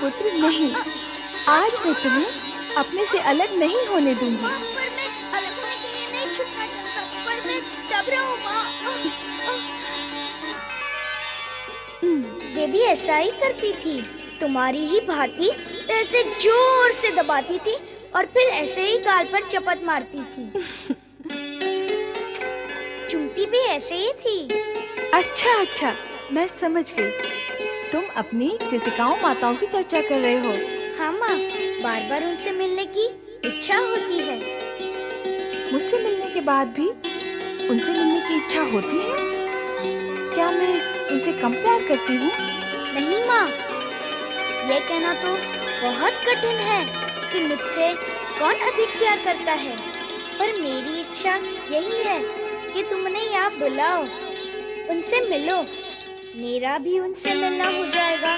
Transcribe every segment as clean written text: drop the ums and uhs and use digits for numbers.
पुत्र नहीं। आज मैं तुम्हें अपने से अलग नहीं होने दूंगी। पर मैं अलग होने के लिए नहीं छुपना चाहता, पर मैं दब रहा हूँ माँ। देवी ऐसा ही करती थी, तुम्हारी ही भांति ऐसे जोर से दबाती थी और फिर ऐसे ही गाल पर चपत मारती थी। चुमती भी ऐसे ही थी। अच्छा, मैं समझ गई। तुम अपनी कृतिकाओं माताओं की चर्चा कर रहे हो। हाँ माँ, बार बार उनसे मिलने की इच्छा होती है। मुझसे मिलने के बाद भी उनसे मिलने की इच्छा होती है? क्या मैं उनसे कम प्यार करती हूँ? नहीं माँ, ये कहना तो बहुत कठिन है कि मुझसे कौन अधिक प्यार करता है, पर मेरी इच्छा यही है कि तुम उन्हें यहाँ बुलाओ, उनसे मिलो। मेरा भी उनसे मिलना हो जाएगा।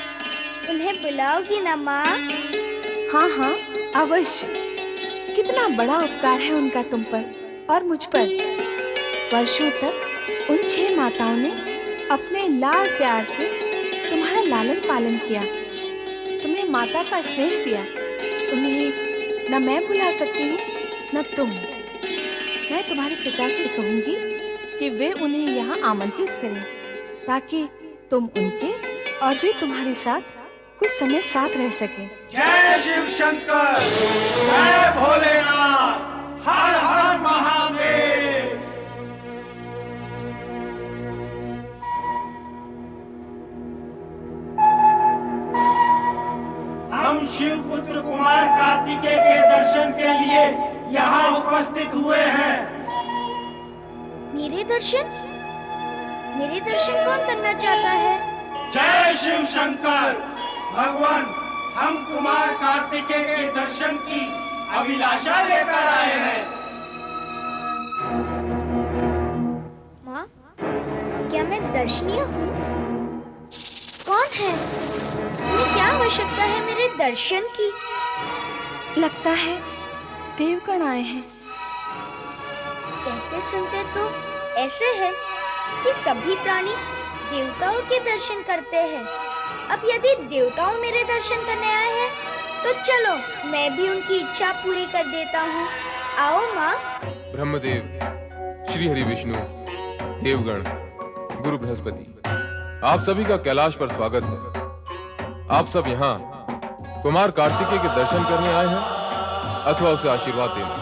उन्हें बुलाओगी ना माँ? हाँ, अवश्य। कितना बड़ा उपकार है उनका तुम पर और मुझ पर। वर्षों तक उन 6 माताओं ने अपने लाड प्यार से तुम्हारा लालन पालन किया, तुम्हें माता का स्नेह दिया। तुम्हें न मैं भुला सकती हूँ न तुम। मैं तुम्हारे पिता से कहूँगी कि वे उन्हें यहाँ आमंत्रित करें, ताकि तुम उनके और वे तुम्हारे साथ कुछ समय साथ रह सकें। जय शिव शंकर, जय भोलेनाथ, हर हर महादेव। हम शिव पुत्र कुमार कार्तिकेय के दर्शन के लिए यहाँ उपस्थित हुए हैं। मेरे दर्शन कौन करना चाहता है? जय शिव शंकर। भगवान, हम कुमार कार्तिकेय के दर्शन की अभिलाषा लेकर आए हैं। माँ, क्या मैं दर्शनीय हूँ? कौन है? उन्हें क्या आवश्यकता है मेरे दर्शन की? लगता है देवगण आए हैं। कहते सुनते तो ऐसे है कि सभी प्राणी देवताओं के दर्शन करते हैं। अब यदि देवताओं मेरे दर्शन करने आए हैं, तो चलो मैं भी उनकी इच्छा पूरी कर देता हूँ। आओ माँ। ब्रह्मदेव, श्री हरि विष्णु, देवगण, गुरु बृहस्पति, आप सभी का कैलाश पर स्वागत है। आप सब यहाँ कुमार कार्तिकेय के दर्शन करने आए हैं अथवा उसे आशीर्वाद देने?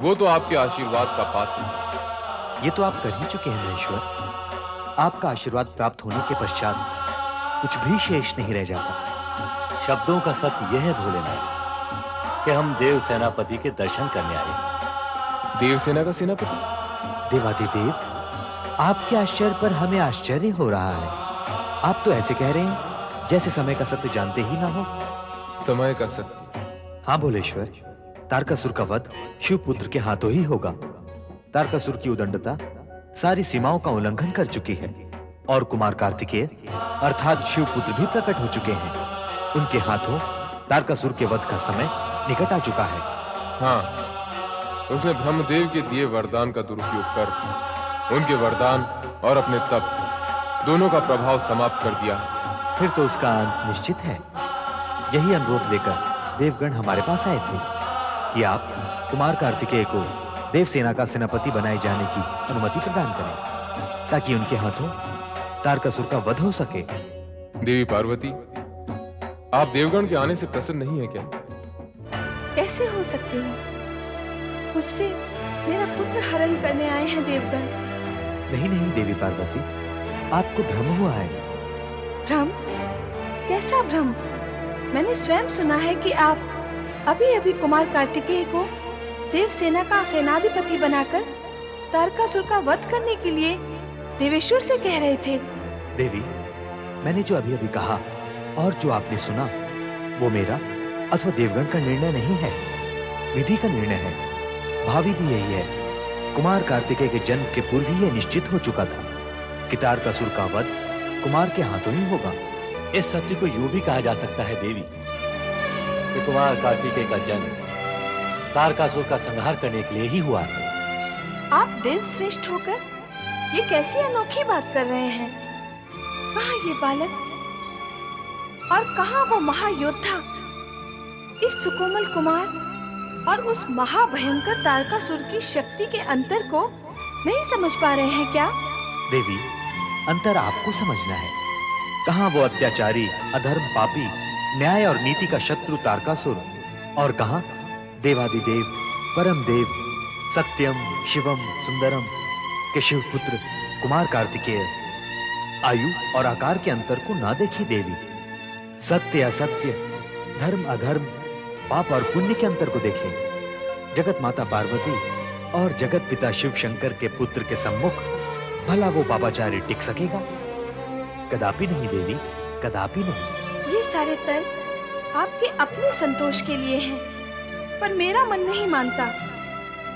वो तो आपके आशीर्वाद का पात्र है। ये तो आप कर ही चुके हैं महेश्वर। आपका आशीर्वाद प्राप्त होने के पश्चात कुछ भी शेष नहीं रह जाता। शब्दों का सत्य यह है भोलेनाथ कि हम देव सेनापति के दर्शन करने आए। देव सेना का सेनापति? देवादिदेव, आपके आश्चर्य पर हमें आश्चर्य हो रहा है। आप तो ऐसे कह रहे हैं जैसे समय का सत्य जानते ही ना हो। समय का सत्य? हाँ भोलेश्वर, तारकासुर का वध शिवपुत्र के हाथों ही होगा। तारकासुर की उदंडता सारी सीमाओं का उल्लंघन कर चुकी है और कुमार कार्तिकेय अर्थात शिवपुत्र भी प्रकट हो चुके हैं। उनके हाथों तारकासुर के वध का समय निकट आ चुका है। हाँ, उसने ब्रह्मदेव के दिए वरदान का दुरुपयोग कर उनके वरदान और अपने तप दोनों का प्रभाव समाप्त कर दिया। फिर तो उसका अंत निश्चित है। यही अनुरोध लेकर देवगण हमारे पास आए थे कि आप कुमार कार्तिकेय को देव सेना का सेनापति बनाए जाने की अनुमति प्रदान करें, ताकि उनके हाथों तारकासुर का वध हो सके। देवी पार्वती, आप देवगण के आने से प्रसन्न नहीं है क्या? कैसे हो सकते हो? मुझसे मेरा पुत्र हरण करने आए हैं देवगण। नहीं देवी पार्वती, आपको भ्रम हुआ है। भ्रम? कैसा भ्रम? मैंने स्वयं सुना है कि आप अभी कुमार कार्तिकेय को देव सेना का सेनाधिपति बनाकर तारकासुर का वध करने के लिए देवेश्वर से कह रहे थे। देवी, मैंने जो अभी कहा और जो आपने सुना वो मेरा अथवा देवगण का निर्णय नहीं है, विधि का निर्णय है। भावी भी यही है। कुमार कार्तिकेय के जन्म के पूर्व ही यह निश्चित हो चुका था कि तारकासुर का वध कुमार के हाथों ही होगा। इस सत्य को यूं भी कहा जा सकता है देवी कि कुमार कार्तिकेय का जन्म तारकासुर का संहार करने के लिए ही हुआ है। आप देव श्रेष्ठ होकर ये कैसी अनोखी बात कर रहे हैं? कहाँ ये बालक? और कहाँ वो महायोद्धा इस सुकोमल कुमार और उस महाभयंकर तारकासुर की शक्ति के अंतर को नहीं समझ पा रहे हैं क्या? देवी, अंतर आपको समझना है। कहाँ वो अत्याचारी, अधर्म, पापी, न्याय और नीति का शत्रु तारकासुर, और कहाँ देवादिदेव, परम देव, सत्यम, शिवम, सुंदरम के शिवपुत्र कुमार कार्तिकेय। आयु और आकार के अंतर को ना देखी देवी, सत्य असत्य, धर्म अधर्म, पाप और पुण्य के अंतर को देखें। जगत माता पार्वती और जगत पिता शिव शंकर के पुत्र के सम्मुख भला वो पापाचारी टिक सकेगा? कदापि नहीं देवी, कदापि नहीं। ये सारे तर्क आपके अपने संतोष के लिए हैं, पर मेरा मन नहीं मानता।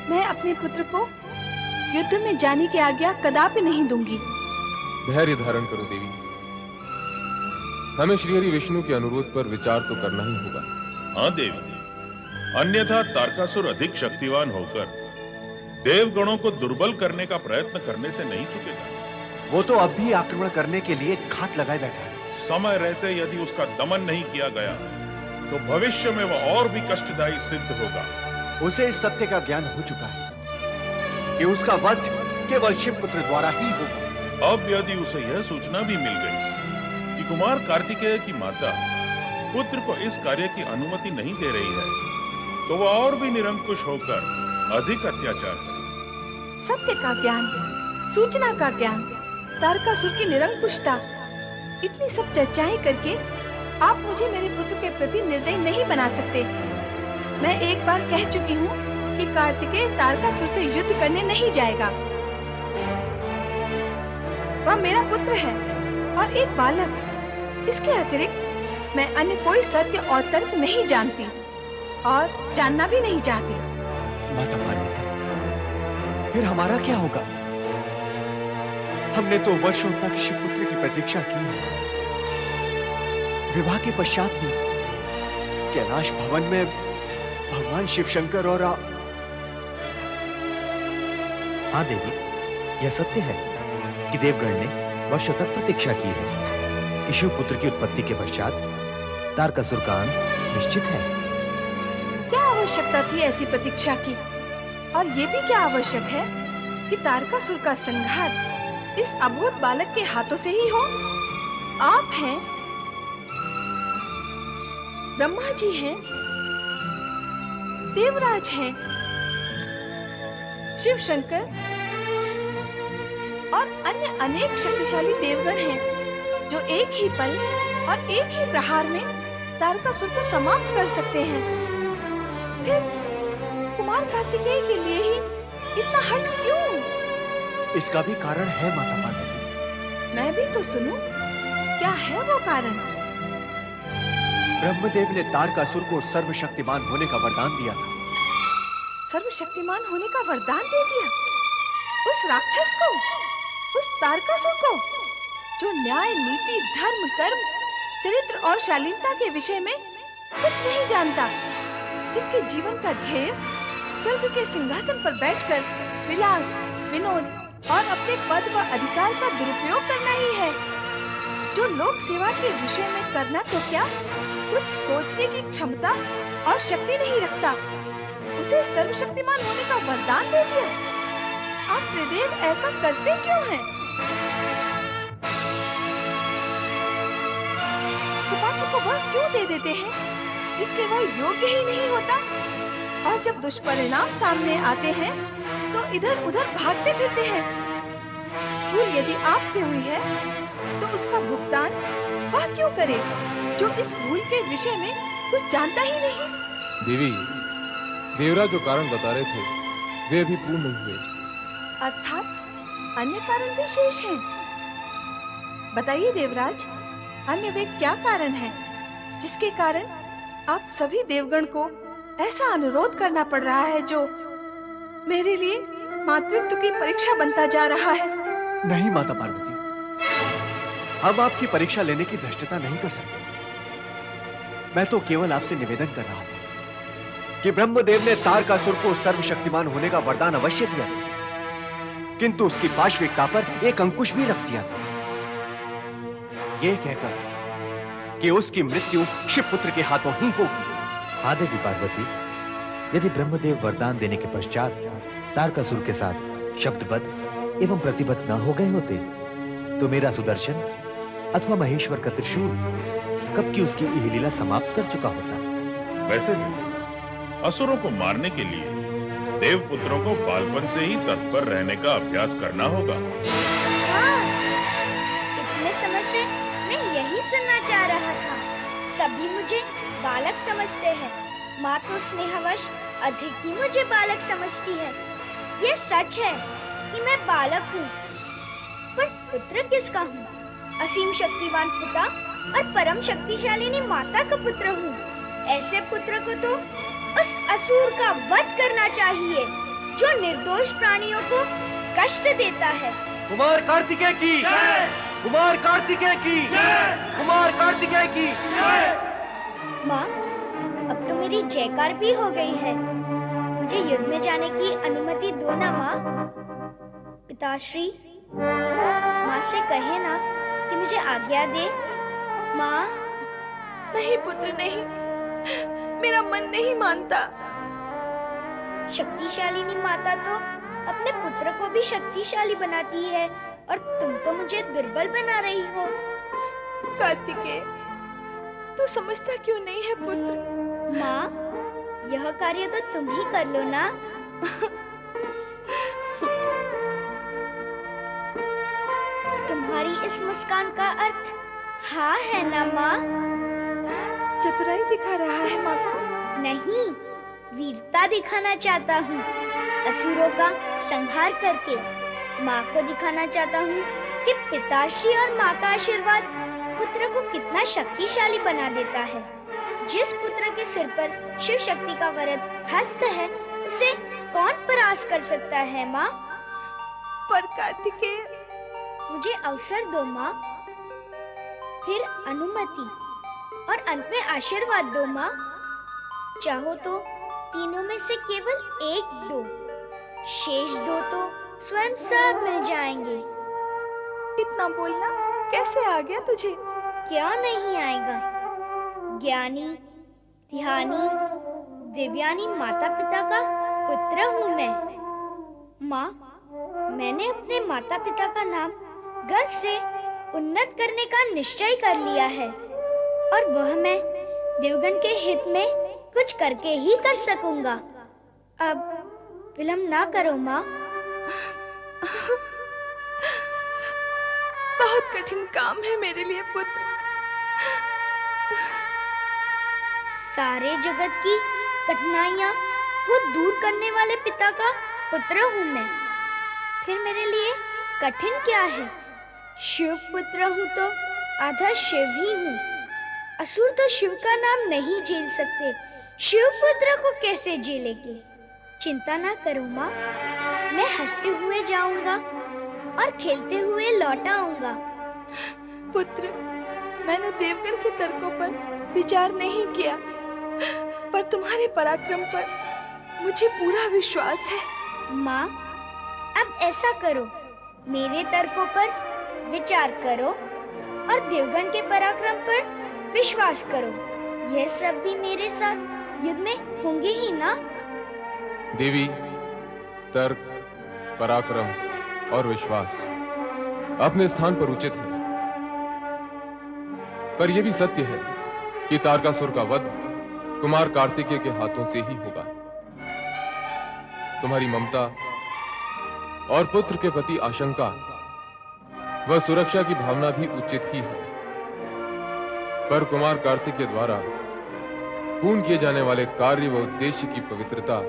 मैं अपने पुत्र को युद्ध में जाने की आज्ञा कदापि नहीं दूंगी। धैर्य धारण करो देवी, हमें श्री हरि विष्णु के अनुरोध पर विचार तो करना ही होगा। हाँ देवी, अन्यथा तारकासुर अधिक शक्तिवान होकर देवगणों को दुर्बल करने का प्रयत्न करने से नहीं चुकेगा। वो तो अब भी आक्रमण करने के लिए घात लगाए बैठा है। समय रहते यदि उसका दमन नहीं किया गया तो भविष्य में वह और भी कष्टदायी सिद्ध होगा। उसे इस सत्य का ज्ञान हो चुका है कि उसका वध केवल शिवपुत्र द्वारा ही होगा। अब यदि उसे यह सूचना भी मिल गई कि कुमार कार्तिकेय की माता पुत्र को इस कार्य की अनुमति नहीं दे रही है, तो वह और भी निरंकुश होकर अधिक अत्याचार करेगी। सत्य का ज्ञान, सूचना का ज्ञान, तारकासुर की निरंकुशता, इतनी सब चर्चाएं करके आप मुझे मेरे पुत्र के प्रति निर्दयी नहीं बना सकते। मैं एक बार कह चुकी हूँ कि कार्तिकेय तारकासुर से युद्ध करने नहीं जाएगा। वह मेरा पुत्र है और एक बालक। इसके अतिरिक्त मैं अन्य कोई सत्य और तर्क नहीं जानती और जानना भी नहीं चाहती। माता पार्वती, फिर हमारा क्या होगा? हमने तो वर्षों तक शिवपुत्र की प्रतीक्षा की है। विवाह के पश्चात भी कैलाश भवन में भगवान शिव शंकर और हाँ देवी, यह सत्य है कि देवगण ने वर्षों तक प्रतीक्षा की है कि शिवपुत्र की उत्पत्ति के पश्चात तारकासुर का अंत निश्चित है। क्या आवश्यकता थी ऐसी प्रतीक्षा की? और ये भी क्या आवश्यक है कि तारकासुर का संहार इस अबोध बालक के हाथों से ही हो? आप हैं, ब्रह्मा जी हैं, देवराज हैं, शिव शंकर और अन्य अनेक शक्तिशाली देवगण हैं जो एक ही पल और एक ही प्रहार में तारकासुर को समाप्त कर सकते हैं। फिर कुमार कार्तिकेय के लिए ही इतना हठ क्यों? इसका भी कारण है माता पार्वती। मैं भी तो सुनूं, क्या है वो कारण? ब्रह्मदेव ने तारकासुर को सर्वशक्तिमान होने का वरदान दिया था। सर्वशक्तिमान होने का वरदान दे दिया उस राक्षस को, उस तारकासुर को, जो न्याय, नीति, धर्म, कर्म, चरित्र और शालीनता के विषय में कुछ नहीं जानता, जिसके जीवन का ध्येय स्वर्ग के सिंहासन पर बैठकर विलास, विनोद और अपने पद व अधिकार का दुरुपयोग करना ही है, जो लोक सेवा के विषय में करना तो क्या, कुछ सोचने की क्षमता और शक्ति नहीं रखता, उसे सर्वशक्तिमान होने का वरदान दे दिया। आप त्रिदेव ऐसा करते क्यों हैं? कुपात्र को वह क्यों दे देते हैं जिसके वह योग्य ही नहीं होता? और जब दुष्परिणाम सामने आते हैं तो इधर उधर भागते फिरते हैं। भूल यदि आपसे हुई है तो उसका भुगतान वह क्यों करे जो इस भूल के विषय में कुछ जानता ही नहीं? देवी, देवराज जो कारण बता रहे थे वे अभी पूर्ण नहीं हुए। अर्थात अन्य कारण भी शेष हैं। बताइए देवराज, अन्य वे क्या कारण हैं जिसके कारण आप सभी देवगण को ऐसा अनुरोध करना पड़ रहा है जो मेरे लिए मातृत्व की परीक्षा बनता जा रहा है? नहीं माता पार्वती, हम आपकी परीक्षा लेने की धृष्टता नहीं कर सकते। मैं तो केवल आपसे निवेदन कर रहा था कि ब्रह्मदेव ने तारकासुर को सर्वशक्तिमान होने का वरदान अवश्य दिया था, किंतु उसकी पाश्विकता पर एक अंकुश भी रख दिया था। ये कहकर कि उसकी मृत्यु शिवपुत्र के हाथों ही होगी। हाँ देवी पार्वती, यदि ब्रह्मदेव वरदान देने के पश्चात तारकासुर के साथ शब्दबद्ध एवं प्रतिबद्ध न हो गए होते तो मेरा सुदर्शन अथवा महेश्वर का त्रिशूल कब की उसकी यह लीला समाप्त कर चुका होता। वैसे भी असुरों को मारने के लिए देवपुत्रों को बालपन से ही तत्पर रहने का अभ्यास करना होगा। हाँ, इतने समय से मैं यही सुनना चाह रहा था। सभी मुझे बालक समझते हैं, माँ तो स्नेहवश अधिक ही मुझे बालक समझती है। ये सच है कि मैं बालक हूँ, पर पुत्र किसका हूँ? असीम शक्तिवान पिता और परम शक्तिशालिनी माता का पुत्र हूँ। ऐसे पुत्र को तो उस असुर का वध करना चाहिए जो निर्दोष प्राणियों को कष्ट देता है। कुमार कार्तिकेय की जय! कुमार कार्तिकेय की जय! कुमार कार्तिकेय की जय! माँ, अब तो मेरी जयकार भी हो गई है। मुझे युद्ध में जाने की अनुमति दो ना माँ। पिताश्री, माँ से कहे ना कि मुझे आज्ञा दे। माँ। नहीं पुत्र नहीं, मेरा मन नहीं मानता। शक्तिशालिनी माता तो अपने पुत्र को भी शक्तिशाली बनाती है और तुम तो मुझे दुर्बल बना रही हो। कार्तिकेय, तू समझता क्यों नहीं है पुत्र? माँ, यह कार्य तो तुम ही कर लो ना। तुम्हारी इस मुस्कान का अर्थ हाँ है ना माँ? चतुराई दिखा रहा है माँ को? नहीं, वीरता दिखाना चाहता हूँ। असुरों का संहार करके माँ को दिखाना चाहता हूँ कि पिताश्री और माँ का आशीर्वाद पुत्र को कितना शक्तिशाली बना देता है। जिस पुत्र के सिर पर शिव शक्ति का वरद हस्त है, उसे कौन परास्त कर सकता है माँ? पर कार्तिकेय, मुझे अवसर दो माँ, फिर अनुमति और अंत में आशीर्वाद दो माँ। चाहो तो तीनों में से केवल एक दो, शेष दो तो स्वयं सब मिल जाएंगे। इतना बोलना कैसे आ गया तुझे? क्या नहीं आएगा? ज्ञानी, ध्यानी, दिव्यानी माता पिता का पुत्र हूँ मैं। माँ, मैंने अपने माता पिता का नाम गर्व से उन्नत करने का निश्चय कर लिया है और वह मैं देवगण के हित में कुछ करके ही कर सकूंगा। अब विलंब ना करो माँ। बहुत कठिन काम है मेरे लिए पुत्र। सारे जगत की कठिनाइयाँ को दूर करने वाले पिता का पुत्र हूँ मैं। फिर मेरे लिए कठिन क्या है? शिव पुत्र हूँ तो आधा शिव ही हूँ। असुर तो शिव का नाम नहीं झेल सकते, शिव पुत्र को कैसे झेलेंगे? चिंता ना करो माँ, मैं हंसते हुए जाऊंगा और खेलते हुए लौट आऊंगा। पुत्र, मैंने देवगण के तर्कों पर विचार नहीं किया, पर तुम्हारे पराक्रम पर मुझे पूरा विश्वास है। माँ, अब ऐसा करो, मेरे तर्कों पर विचार करो और देवगण के पराक्रम पर विश्वास करो। यह सब भी मेरे साथ युद्ध में होंगे ही ना? देवी, तर्क, पराक्रम और विश्वास अपने स्थान पर उचित है, पर यह भी सत्य है कि तारकासुर का वध कुमार कार्तिकेय के हाथों से ही होगा। तुम्हारी ममता और पुत्र के प्रति आशंका व सुरक्षा की भावना भी उचित ही है, पर कुमार कार्तिकेय द्वारा पूर्ण किए जाने वाले कार्य व उद्देश्य की पवित्रता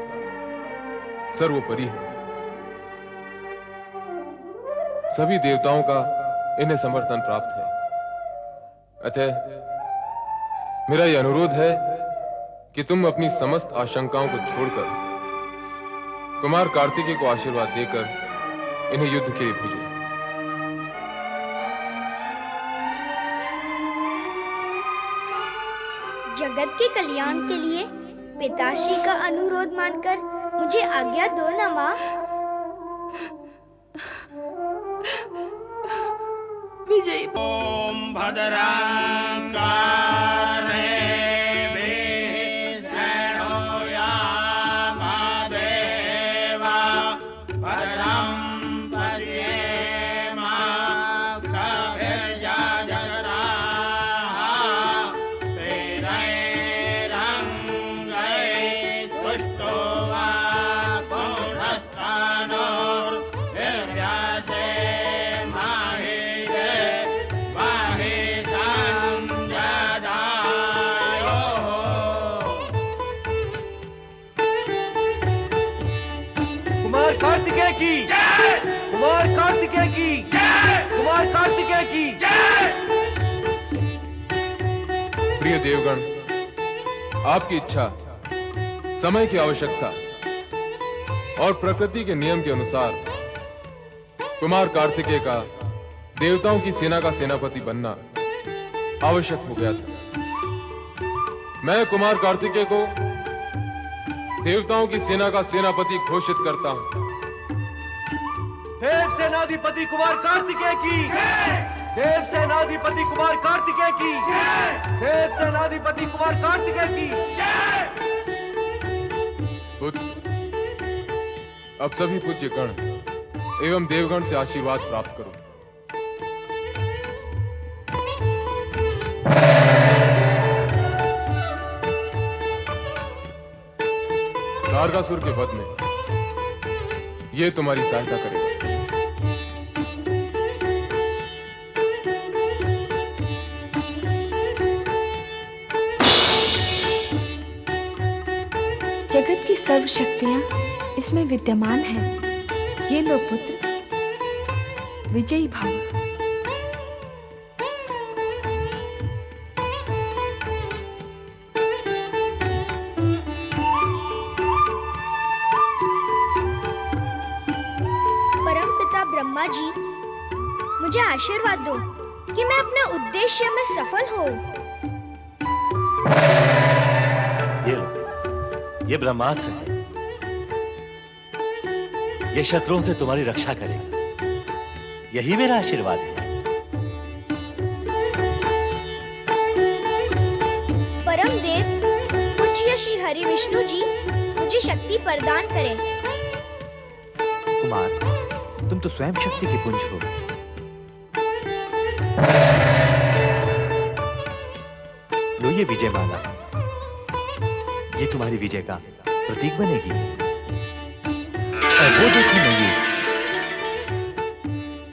सर्वोपरि है। सभी देवताओं का इन्हें समर्थन प्राप्त है। अतः मेरा यह अनुरोध है कि तुम अपनी समस्त आशंकाओं को छोड़कर कुमार कार्तिकेय को आशीर्वाद देकर इन्हें युद्ध के लिए भेजो। जगत के कल्याण के लिए पिताश्री का अनुरोध मानकर मुझे आज्ञा दो ना माँ। विजयी ओम भद्रां कुमार कार्तिकेय की कुमार कार्तिकेय की प्रिय देवगण, आपकी इच्छा, समय की आवश्यकता और प्रकृति के नियम के अनुसार कुमार कार्तिकेय का देवताओं की सेना का सेनापति बनना आवश्यक हो गया था। मैं कुमार कार्तिकेय को देवताओं की सेना का सेनापति घोषित करता हूं। देव सेनाधिपति कुमार कार्तिकेय की देव सेनाधिपति कुमार कार्तिकेय की देव सेनाधिपति कुमार कार्तिकेय की। पुत्र, अब सभी पूज्य गण एवं देवगण से आशीर्वाद प्राप्त करो। तारकासुर के वध में यह तुम्हारी सहायता करेगा। जगत की सर्व शक्तियां इसमें विद्यमान हैं। ये लो पुत्र, विजयी भव। परमपिता ब्रह्मा जी, मुझे आशीर्वाद दो कि मैं अपने उद्देश्य में सफल हूँ। ये लो, ये ब्रह्मास्त्र है। ये शत्रुओं से तुम्हारी रक्षा करेगा। यही मेरा आशीर्वाद है। परम देव पूज्य श्री हरि विष्णु जी मुझे शक्ति प्रदान करें। कुमार, तुम तो स्वयं शक्ति की पुंज हो। लो ये विजय माला, ये तुम्हारी विजय का प्रतीक बनेगी। और वो देखो मयूर,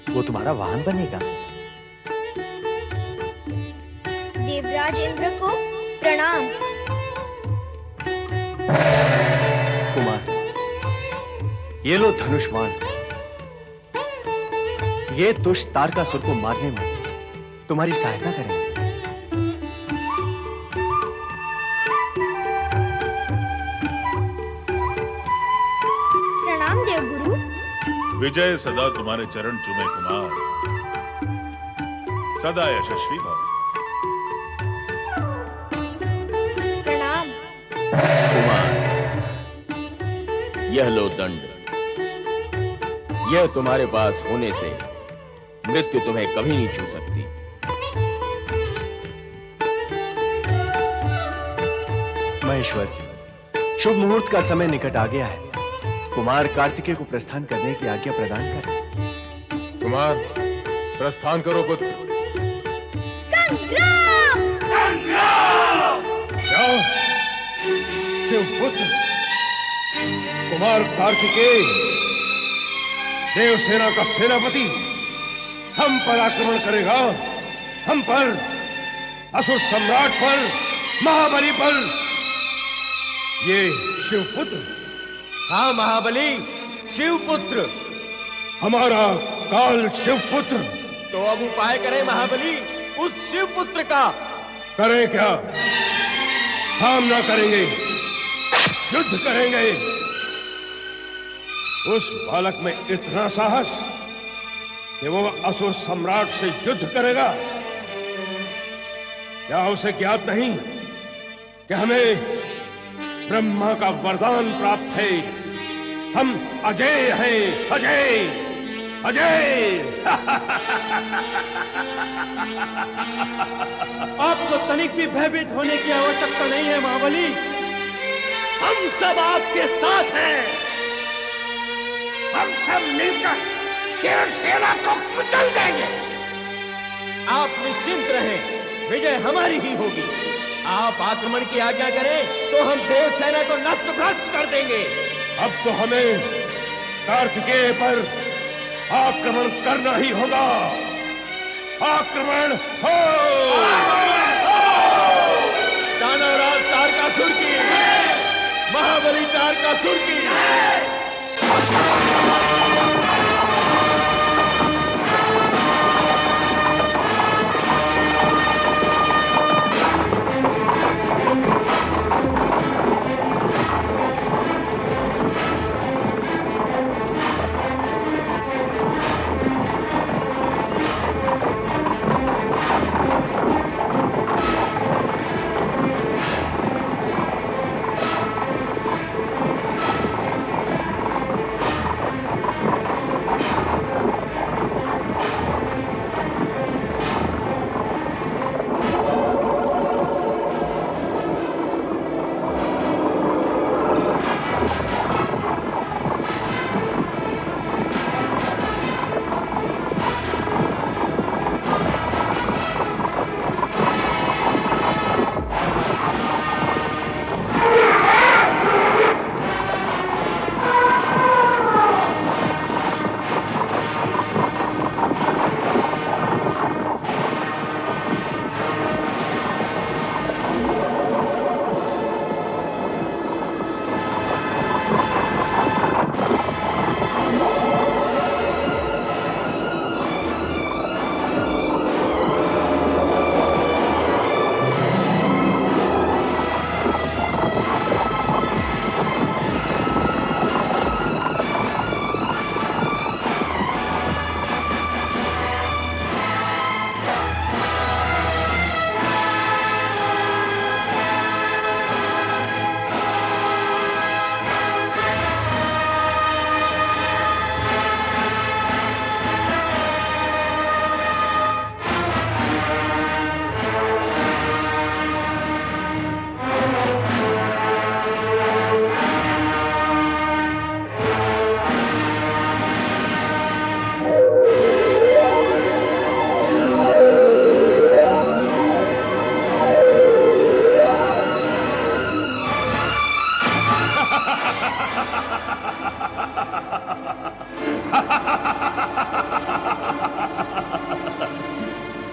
वो तुम्हारा वाहन बनेगा। देवराज इंद्र को प्रणाम। कुमार, ये लो धनुष्मान। ये दुष्ट तारकासुर को मारने में तुम्हारी सहायता करेंगे। प्रणाम देवगुरु। विजय सदा तुम्हारे चरण चूमे कुमार, सदा यशस्वी भव। प्रणाम। कुमार, यह लो दंड। यह तुम्हारे पास होने से मृत्यु तुम्हें कभी नहीं छू सकती। महेश्वर, शुभ मुहूर्त का समय निकट आ गया है। कुमार कार्तिकेय को प्रस्थान करने की आज्ञा प्रदान करें। कुमार, प्रस्थान करो पुत्र। संग्राम! जाओ, शिवपुत्र कुमार कार्तिकेय, देवसेना का सेनापति हम पर आक्रमण करेगा। हम पर, असुर सम्राट पर, महाबली पर। ये शिवपुत्र, हाँ महाबली, शिवपुत्र। हमारा काल शिवपुत्र। तो अब उपाय करें महाबली उस शिवपुत्र का। करें क्या? सामना करेंगे, युद्ध करेंगे। उस बालक में इतना साहस कि वो असुर सम्राट से युद्ध करेगा। क्या उसे ज्ञात नहीं कि हमें ब्रह्मा का वरदान प्राप्त है? हम अजय हैं, अजय, अजय। आपको तनिक भी भयभीत होने की आवश्यकता नहीं है महाबली। हम सब आपके साथ हैं। हम सब मिलकर देवसेना को कुचल देंगे। आप निश्चिंत रहें, विजय हमारी ही होगी। आप आक्रमण की आज्ञा करें तो हम देवसेना को नष्ट भ्रष्ट कर देंगे। अब तो हमें कार्तिकेय पर आक्रमण करना ही होगा। आक्रमण हो! दानवराज तारकासुर की, महाबली तारकासुर की।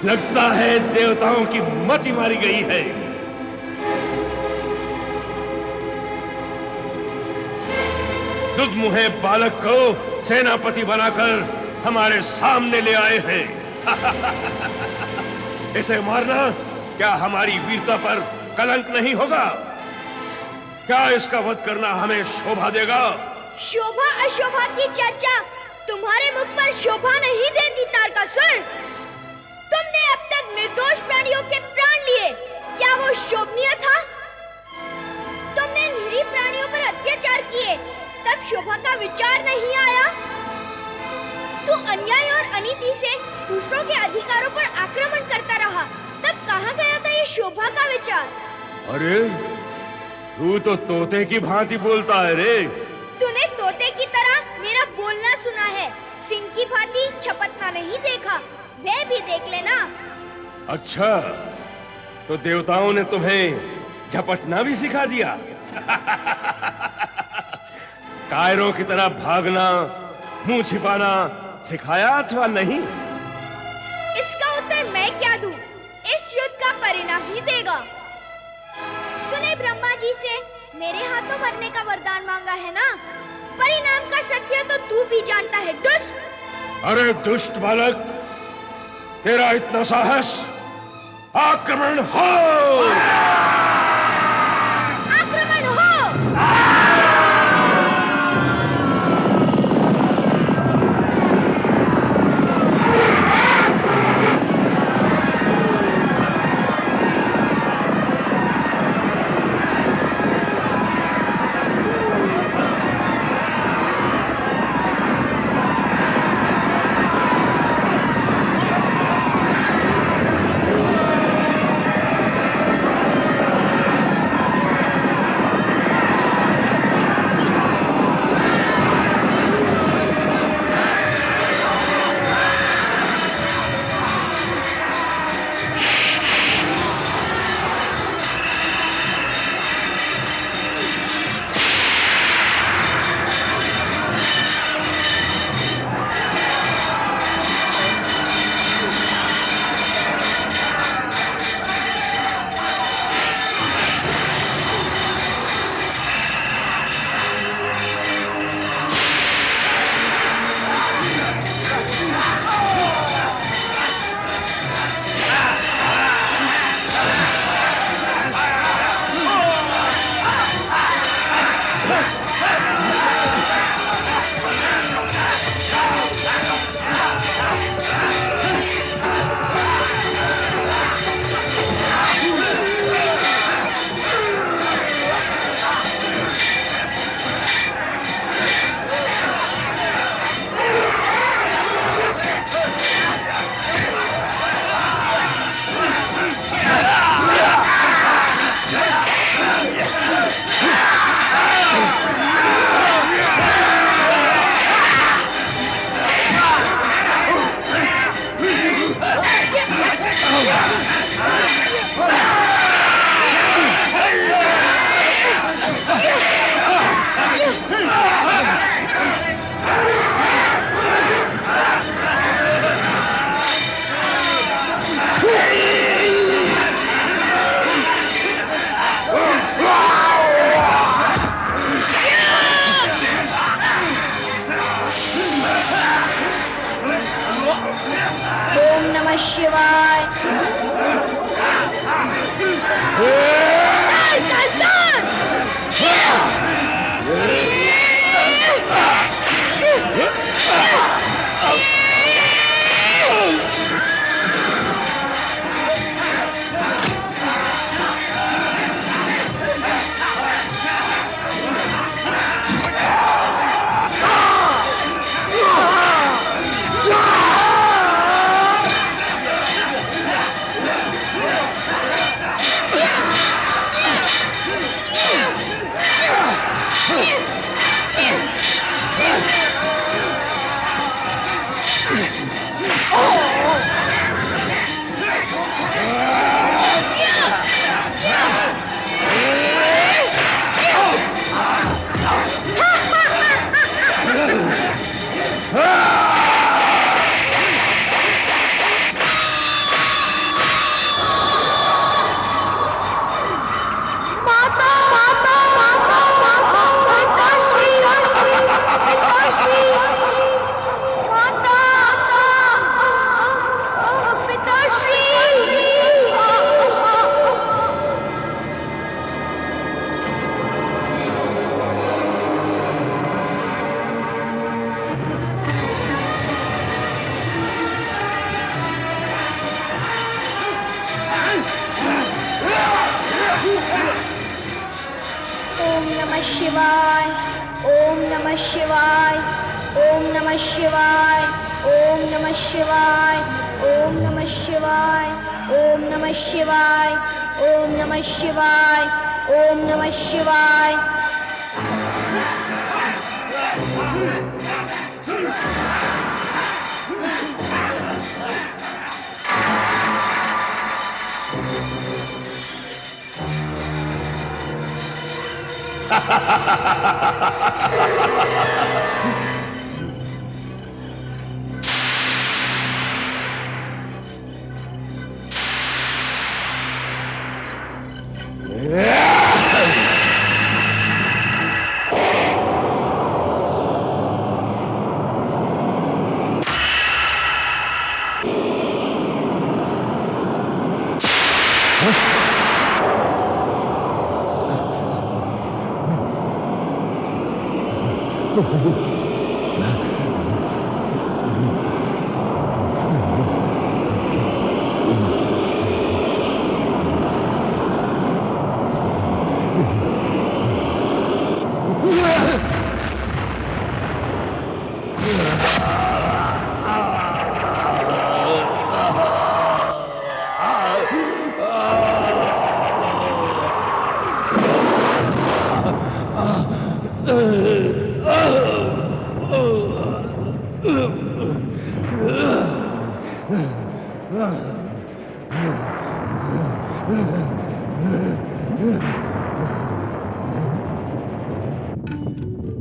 लगता है देवताओं की मति मारी गई है। दुधमुहे बालक को सेनापति बनाकर हमारे सामने ले आए हैं। इसे मारना क्या हमारी वीरता पर कलंक नहीं होगा? क्या इसका वध करना हमें शोभा देगा? शोभा अशोभा की चर्चा तुम्हारे मुख पर शोभा नहीं देती तारकासुर। तुमने अब तक निर्दोष प्राणियों के प्राण लिए, क्या वो शोभनीय था? तुमने निरीह प्राणियों पर अत्याचार किए, तब शोभा का विचार नहीं आया? तू अन्याय और अनीति से दूसरों के अधिकारों पर आक्रमण करता रहा, तब कहाँ गया था ये शोभा का विचार? अरे तू तो तोते की भांति बोलता है रे। तूने तोते की तरह मेरा बोलना सुना है, सिंह की भांति छपटना नहीं देखा, वह भी देख लेना। अच्छा, तो देवताओं ने तुम्हें झपटना भी सिखा दिया? कायरों की तरह भागना, मुंह छिपाना सिखाया अथवा नहीं? इसका उत्तर मैं क्या दूं? इस युद्ध का परिणाम ही देगा। तूने ब्रह्मा जी से मेरे हाथों मरने का वरदान मांगा है ना? परिणाम का सत्य तो तू भी जानता है, दुष्ट। अरे दुष्ट बालक, तेरा इतना साहस! आक्रमण हो! आक्रमण हो! शिवाय। शिवाय, ओम नमः शिवाय, ओम नमः शिवाय, ओम नमः शिवाय, ओम नमः शिवाय, ओम नमः शिवाय, ओम नमः शिवाय, ओम नमः शिवाय।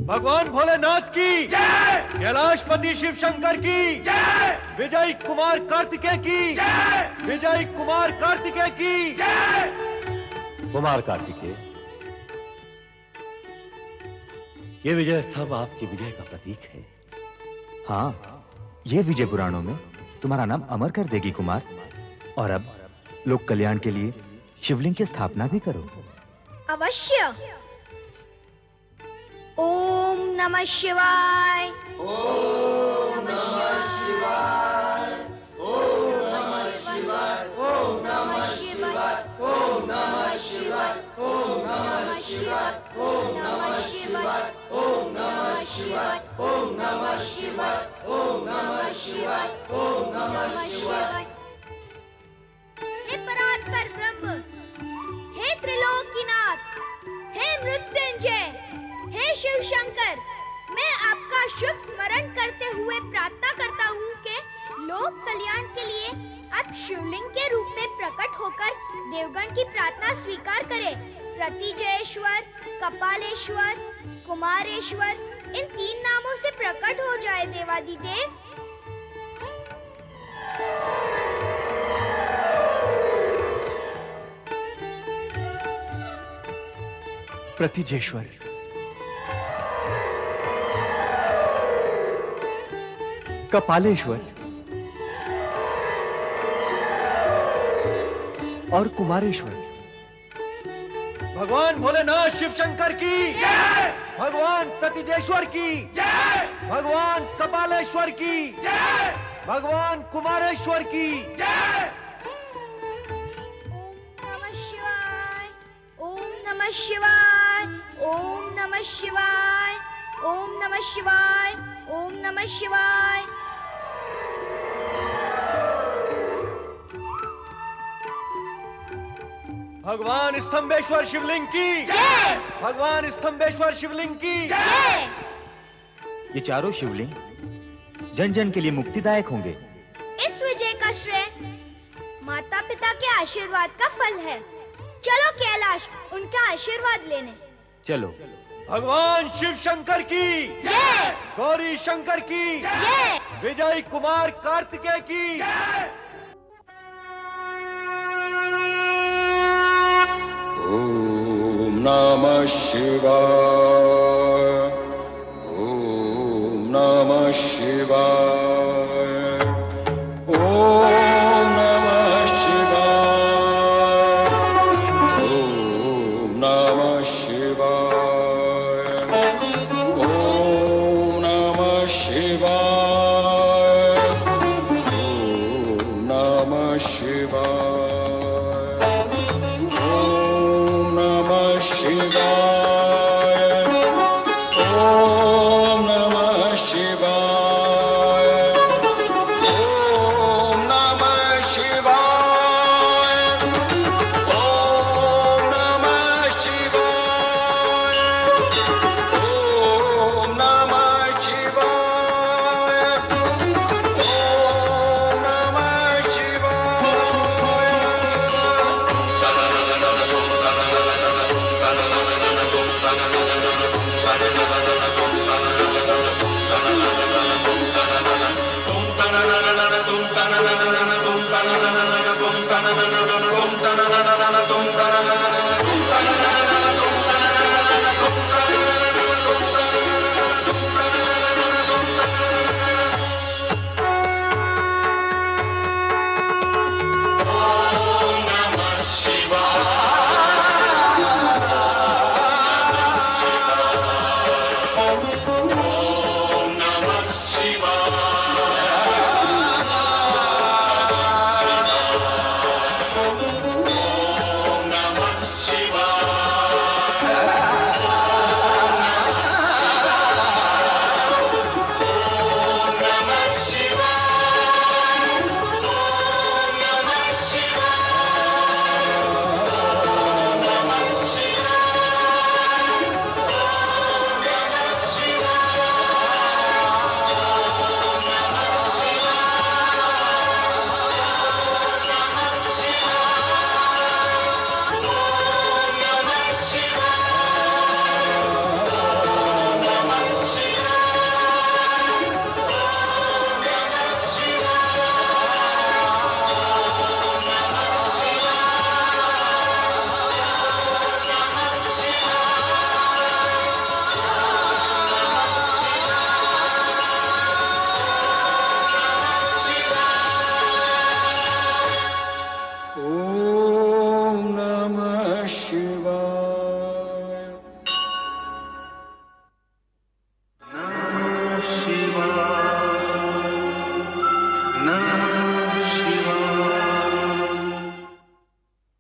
भगवान भोलेनाथ की जय, कैलाशपति शिव शंकर की जय, विजय कुमार कार्तिकेय की जय, विजय कुमार कार्तिकेय की जय। कुमार कार्तिकेय, ये विजय स्तंभ आपकी विजय का प्रतीक है। हाँ, ये विजय पुराणों में तुम्हारा नाम अमर कर देगी कुमार। और अब लोक कल्याण के लिए शिवलिंग की स्थापना भी करो। अवश्य। ओम नमः शिवाय, ओम नमः शिवाय, ओम नमः शिवाय, ओम नमः शिवाय, ओम नमः शिवाय, ओम नमः शिवाय, ओम नमः शिवाय, ओम नमः शिवाय, ओम नमः शिवाय, ओम नमः शिवाय, ओम नमः शिवाय। हे परात्पर ब्रह्म, हे त्रिलोकीनाथ, हे मृत्युंजय, हे शिव शंकर, मैं आपका शुभ स्मरण करते हुए प्रार्थना करता हूँ कि लोक कल्याण के लिए आप शिवलिंग के रूप में प्रकट होकर देवगण की प्रार्थना स्वीकार करें। प्रतिजयेश्वर, कपालेश्वर, कुमारेश्वर, इन 3 नामों से प्रकट हो जाए देवादिदेव। प्रतिजेश्वर, कपालेश्वर और कुमारेश्वर। भगवान भोलेनाथ शिव शंकर की जय, भगवान प्रतिजेश्वर की जय, भगवान कपालेश्वर की जय, भगवान कुमारेश्वर की जय। ओम नमः शिवाय, ओम नमः शिवाय, ओम नमः शिवाय, ओम नमः शिवाय। भगवान स्तंभेश्वर शिवलिंग की जय, भगवान स्तंभेश्वर शिवलिंग की जय। ये चारों शिवलिंग जन जन के लिए मुक्तिदायक होंगे। इस विजय का श्रेय माता पिता के आशीर्वाद का फल है। चलो कैलाश उनका आशीर्वाद लेने। चलो। भगवान शिव शंकर की जय, गौरी शंकर की जय, विजय कुमार कार्तिकेय की जय। ओम नमः शिवाय, ओम नमः शिवाय, ओम नमः शिवाय, ओम नमः शिवाय, ओम नमः शिवाय, ओम नमः शिवाय, ओम नमः शिवाय, तन तन तन तुम तन तन तन तुम तन तन